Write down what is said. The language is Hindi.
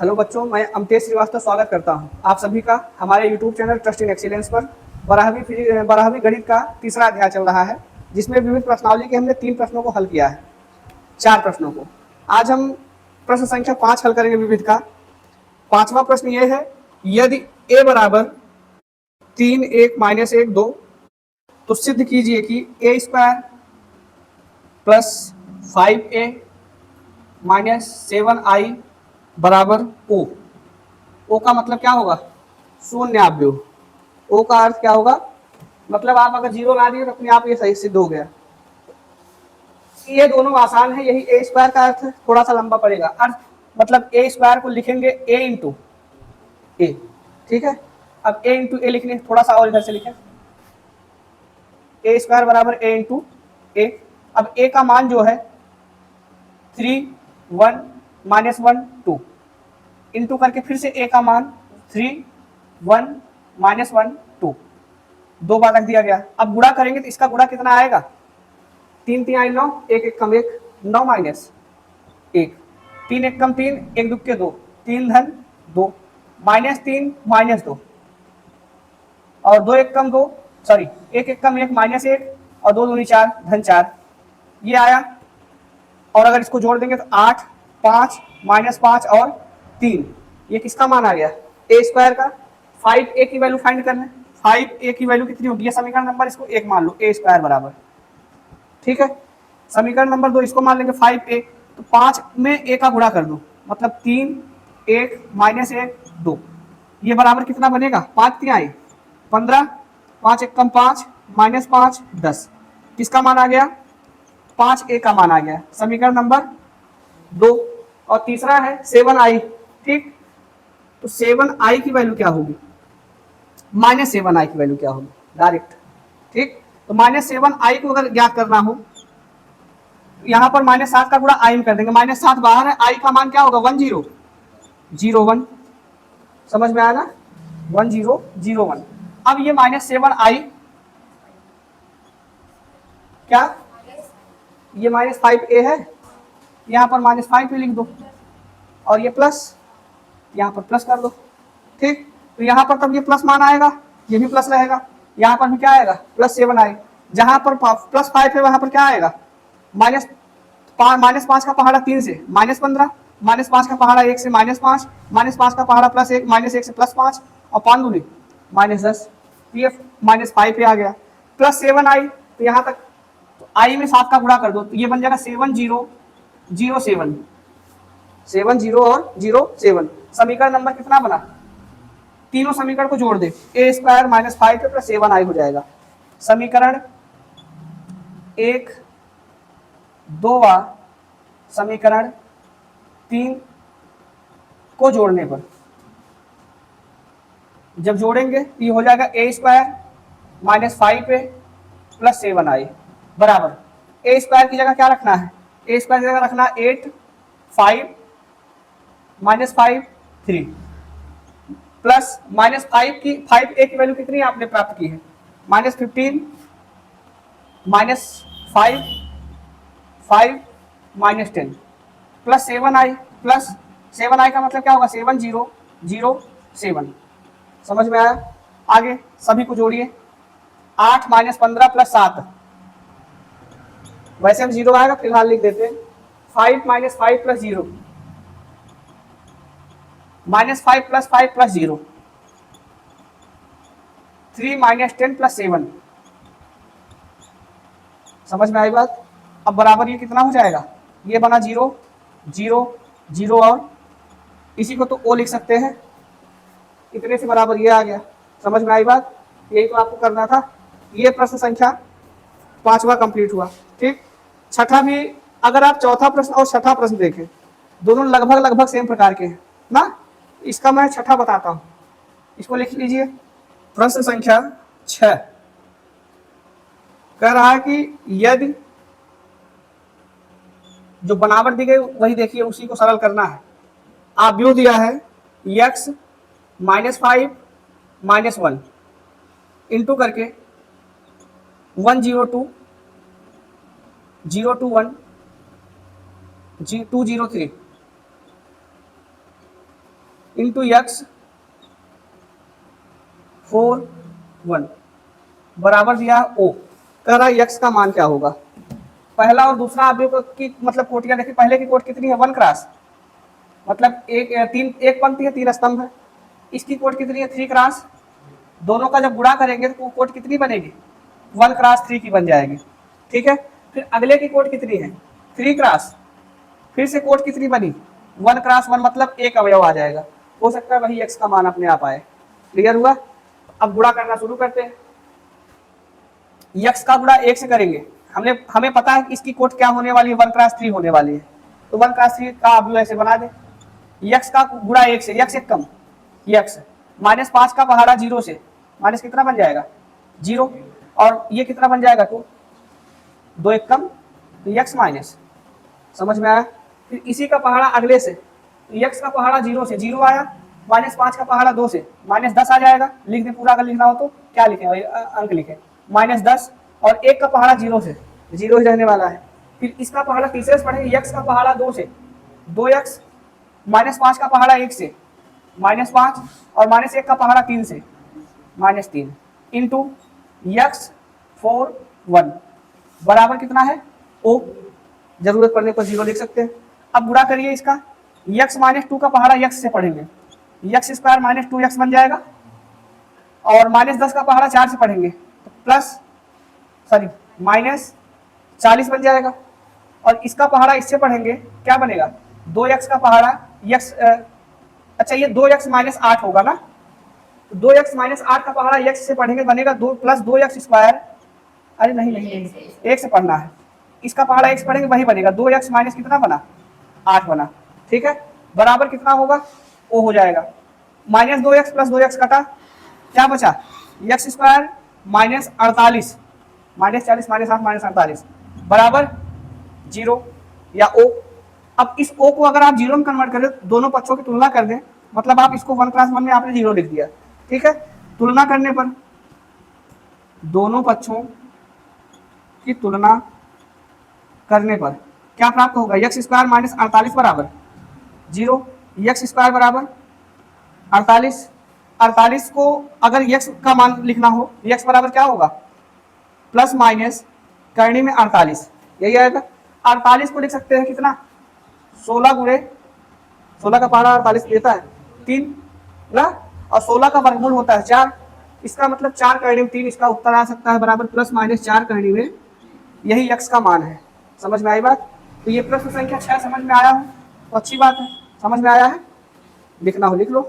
हेलो बच्चों, मैं अमतेश श्रीवास्तव स्वागत करता हूं आप सभी का हमारे YouTube channel trust in excellence पर। 12वीं गणित का तीसरा अध्याय चल रहा है, जिसमें विविध प्रश्नावली के हमने 3 प्रश्नों को हल किया है, 4 प्रश्नों को। आज हम प्रश्न संख्या 5 हल करेंगे विविध का। 5वां प्रश्न ये है, यदि a बराबर 3 1 माइनस 1 2 तो सिद्ध कीजिए कि a square plus 5a minus 7i बराबर ओ। ओ का मतलब क्या होगा? शून्य आव्यूह। ओ का अर्थ क्या होगा? मतलब आप अगर जीरो ला दिए तो अपने आप ये सही सिद्ध हो गया। ये दोनों आसान है। यही ए स्क्वायर का अर्थ थोड़ा सा लंबा पड़ेगा। अर्थ मतलब ए स्क्वायर को लिखेंगे ए इंटू ए, ठीक है। अब ए इंटू ए लिखने थोड़ा सा और इधर से लिखें, ए स्क्वायर बराबर ए इंटू ए। अब ए का मान जो है 3 1 माइनस 1 2 इंटू करके फिर से ए का मान 3 1 माइनस 1 2 दो बार रख दिया गया। अब गुणा करेंगे तो इसका गुणा कितना आएगा? 3 3 9, 1 1 कम 1 9 माइनस 1, 3 1 कम 3, 1 2 के 2, 3 धन 2 माइनस 3 माइनस 2 और 2 1 कम 2, सॉरी 1 1 कम 1 माइनस 1 और 2 दूनी 4 धन 4, ये आया। और अगर इसको जोड़ देंगे तो 8 5 माइनस 5 और 3, ये किसका मान आ गया? ए स्क्वायर का। 5a की वैल्यू फाइंड करना है। 5a की वैल्यू कितनी होगी? ये समीकरण नंबर, इसको 1 मान लो, ए स्क्वायर बराबर, ठीक है। समीकरण नंबर 2 इसको मान लेंगे 5a, तो 5 में a का गुणा कर दो, मतलब 3 1 माइनस 1 2, ये बराबर कितना बनेगा? 5 3 आई 15, 5 1 कम 5 माइनस 5 10, किसका मान आ गया? 5a का मान आ गया, समीकरण नंबर 2। और तीसरा है 7i, ठीक। तो 7i की वैल्यू क्या होगी? माइनस 7i की वैल्यू क्या होगी? डायरेक्ट, ठीक। तो माइनस 7i को अगर ज्ञात करना हो, यहां पर माइनस 7 का गुणा i में कर देंगे। माइनस 7 बाहर है, i का मान क्या होगा? 1 0 0 1, समझ में आया ना? 1 0 0 1। अब ये माइनस 7i क्या, ये माइनस 5a है, यहां पर माइनस 5 लिख दो और ये प्लस, यहां पर प्लस कर दो, ठीक। तो यहां पर तब ये प्लस मान आएगा, ये भी प्लस रहेगा, यहां पर भी क्या आएगा? प्लस 7 आएगा। जहां पर प्लस 5 है वहां पर क्या आएगा? माइनस 5 का पहाड़ा 3 से माइनस 15, माइनस 5 का पहाड़ा 1 से माइनस 5, माइनस 5 का पहाड़ा प्लस 1, माइनस 1 से प्लस 5 और 5 दूनी माइनस 10, ये माइनस 5 पे आ गया। प्लस 7 आई, तो यहाँ तक तो आई में 7 का गुणा कर दो, तो ये बन जाएगा 7 0 0 7, 7 0 और 0 7। समीकरण नंबर कितना बना? तीनों समीकरण को जोड़ दे, ए स्क्वायर माइनस 5 प्लस 7i हो जाएगा। समीकरण 1 2 व समीकरण 3 को जोड़ने पर जब जोड़ेंगे तो ये हो जाएगा ए square minus 5a plus 7i बराबर, ए स्क्वायर की जगह क्या रखना है? ए स्क्वायर की जगह रखना 8 5 माइनस 5 3 प्लस माइनस 5a की वैल्यू कितनी आपने प्राप्त की है? Minus 15 minus 5 5 minus 10 plus 7i, plus 7i का मतलब क्या होगा? 7 0 0 7, समझ में आया? आगे सभी को जोड़िए, 8 माइनस 15 प्लस 7, वैसे हम 0 आएगा फिलहाल लिख देते हैं। 5 minus 5 plus 0 minus 5 plus 5 plus 0, 3 minus 10 plus 7, समझ में आई बात? अब बराबर ये कितना हो जाएगा? ये बना 0 0 0 और इसी को तो ओ लिख सकते हैं, इतने से बराबर ये आ गया। समझ में आई बात? यही तो आपको करना था। ये प्रश्न संख्या 5वां कंप्लीट हुआ, ठीक। छठा भी, अगर आप चौथा प्रश्न और छठा प्रश्न देखें, दोनों लगभग सेम प्रकार के हैं ना। इसका मैं छठा बताता हूं, इसको लिख लीजिए। प्रश्न संख्या 6 कह रहा है कि यदि, जो बनावट दी गई वही देखिए, उसी को सरल करना है। आव्यूह दिया है x माइनस 5 माइनस 1 इंटू करके 1 0 2 0 2 1 2 0 3 इंटू एक्स 4 1 बराबर दिया ओ। कह रहा है एक्स का मान क्या होगा। पहला और दूसरा आप की मतलब कोटियां देखिए, पहले की कोट कितनी है 1 क्रॉस, मतलब एक पंक्ति है 3 स्तंभ है। इसकी कोट कितनी है 3 क्रॉस। दोनों का जब गुणा करेंगे तो कोट कितनी बनेगी 1 क्रॉस 3 की बन जाएगी। ठीक है, फिर अगले की कोट कितनी है 3 क्रॉस, फिर से कोट कितनी बनी 1 क्रॉस 1, मतलब एक अवयव आ जाएगा। हो सकता है वही एक्स का मान अपने आप आए। क्लियर हुआ। अब गुणा करना शुरू करते हैं। एक्स का गुणा 1 से करेंगे, हमें पता है कि इसकी कोट क्या होने वाली है 1 क्रॉस 3 होने वाली है, तो 1 क्रॉस 3 का अवयव ऐसे बना दे। एक्स का गुणा 1 से, एक्स एक कम एक्स -5 का पहाड़ा 0 से, माइनस कितना बन जाएगा 0, और ये कितना बन जाएगा 2, 2 एक कम तो एक्स माइनस। समझ में आया। फिर इसी का पहाड़ा अगले से, एक्स का पहाड़ा 0 से 0 आया, -5 का पहाड़ा 2 से -10 आ जाएगा। लिख दे पूरा, अगर लिखना हो तो क्या लिखे भाई, अंक लिखे -10, और एक का पहाड़ा 0 से 0 ही रहने वाला है। फिर इसका पहाड़ा तीसरे से पढ़ेंगे, एक्स का पहाड़ा 2 से 2x, -5 का पहाड़ा 1 से -5, और -1 का पहाड़ा 3 से -3 इंटू एक्स 4 1 बराबर कितना है ओ। जरूरत पड़ने पर 0 लिख सकते हैं। अब गुणा करिए इसका, x -2 का पहाड़ा x से पढ़ेंगे, x स्क्वायर -2x बन जाएगा, और -10 का पहाड़ा 4 से पढ़ेंगे तो -40 बन जाएगा, और इसका पहाड़ा इससे पढ़ेंगे क्या बनेगा 2x का पहाड़ा x, अच्छा ये 2x -8 होगा ना, 2x -8 का पहाड़ा x से पढ़ेंगे बनेगा 2 + 2x स्क्वायर। अरे नहीं, एक से पढ़ना है, इसका पहाड़ा x पढ़ेंगे वही बनेगा 2x माइनस कितना बना 8 बना। ठीक है, बराबर कितना होगा ओ हो जाएगा, -2x + 2x कटा, क्या बचा x स्क्वायर -48, -40 -8 -48 बराबर 0 या ओ। अब इस ओ को अगर आप 0 में कन्वर्ट करें, दोनों पक्षों की तुलना कर दें, मतलब आप इसको 1 क्रॉस 1 में आपने 0 लिख दिया। ठीक है, तुलना करने पर दोनों पक्षों की तुलना करने पर क्या प्राप्त होगा, x स्क्वायर -48 बराबर 0, x स्क्वायर बराबर 48। 48 को अगर x का मान लिखना हो, x बराबर क्या होगा प्लस माइनस करनी में 48, यही आएगा। 48 को लिख सकते हैं कितना 16 गुणे 16 का पहाड़ा 48 देता है 3 ना, और 16 का वर्गमूल होता है 4, इसका मतलब 4 करनी में 3, इसका उत्तर आ सकता है बराबर ±4 करनी में, यही x का मान है। समझ में आई बात। तो ये प्रश्न संख्या 6 समझ में आया हो तो अच्छी बात है, समझ में आया है, लिखना हो लिख लो।